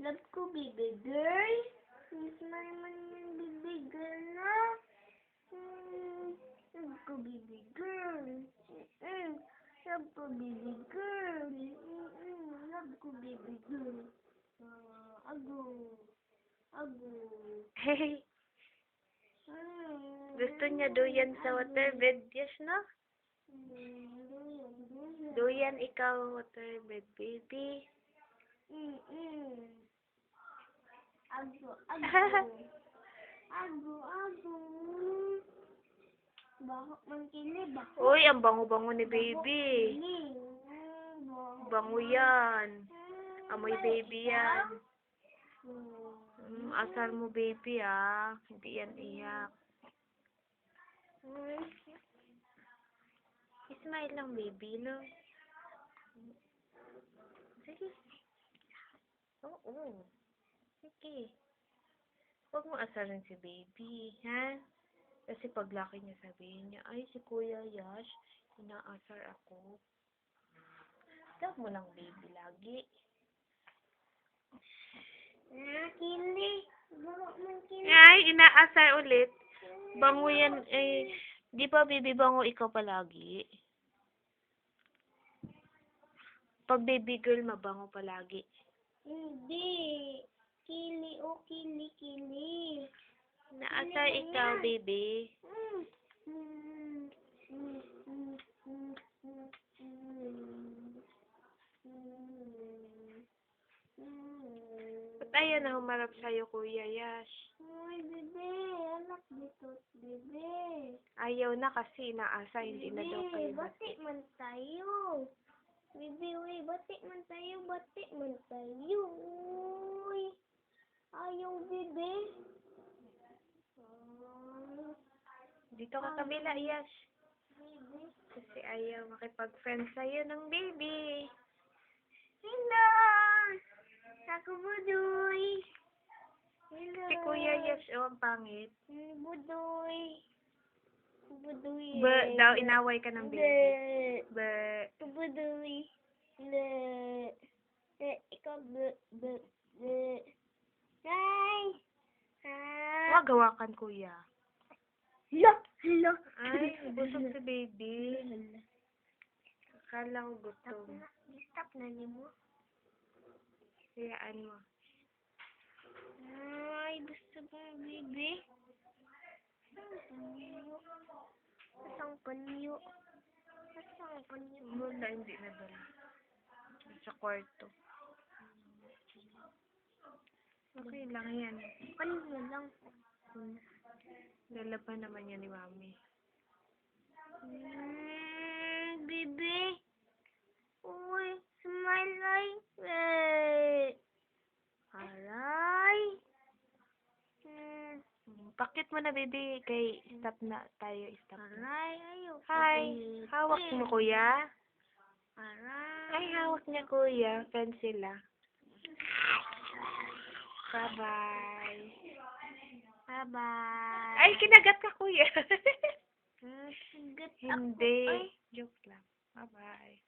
Love ko, baby girl. Miss mo naman yung baby girl na. Love ko, baby girl. Love ko, baby girl. Love ko, baby girl. Ago. Hey, gusto niya duyan sa waterbed, yes, no? Duyan ikaw, waterbed, baby. Ago. Bahok man kini, bahok. Uy, ang bango-bango ni baby. Bango yan. Amoy baby yan. Asar mo baby, ah. Hindi yan iyak. Smile lang baby, no? Sige. Oo. Sige. Huwag mo asarin si baby, ha? Kasi paglaki niya sabihin niya, ay, si Kuya Yash, inaasar ako. Love mo lang baby lagi. Kili. Bahok man kili. Ay, inaasar ulit. Bango yan, eh. Di ba baby bango ikaw palagi? Pag baby girl, mabango palagi. Hindi. Kili, kili. Naasar ikaw, baby. Ba't ayaw na humarap sa'yo, Kuya Yash? Uy, bebe. Anak dito, bebe. Ayaw na kasi inaasa, hindi na daw kayo Bati man tayo. Bebe, uy, bati man tayo. Uy. Ayaw, bebe. Dito ka kabila, Yash. Bebe. Kasi ayaw makipag-friend sa'yo ng baby. Hello. Ako, Budoy. Hello. Si Kuya Yash, oh, ang pangit. Budoy. Daw, inaway ka ng baby. Budoy. Ikaw, Hi. Huwag gawakan, Kuya. Hello. Ay, busog si baby. Akala ko gutom. Stop na ni mo. Hayaan mo. Ay, gusto ba, baby? Asang panyo? Wala, hindi na dala. Sa kwarto. Okay lang yan. Kanino lang? Dala pa naman yan ni Mami. Baby. Uy, smile like Aray. Pakit mo na, baby. Kay stop na tayo. Stop na. Aray, ayaw. Hi. Hawak mo, Kuya. Aray. Ay, hawak niya, Kuya. Friends sila. Bye-bye. Bye-bye. Ay, kinagat ka, Kuya. Sigat ako. Hindi. Ay. Joke lang. Bye-bye.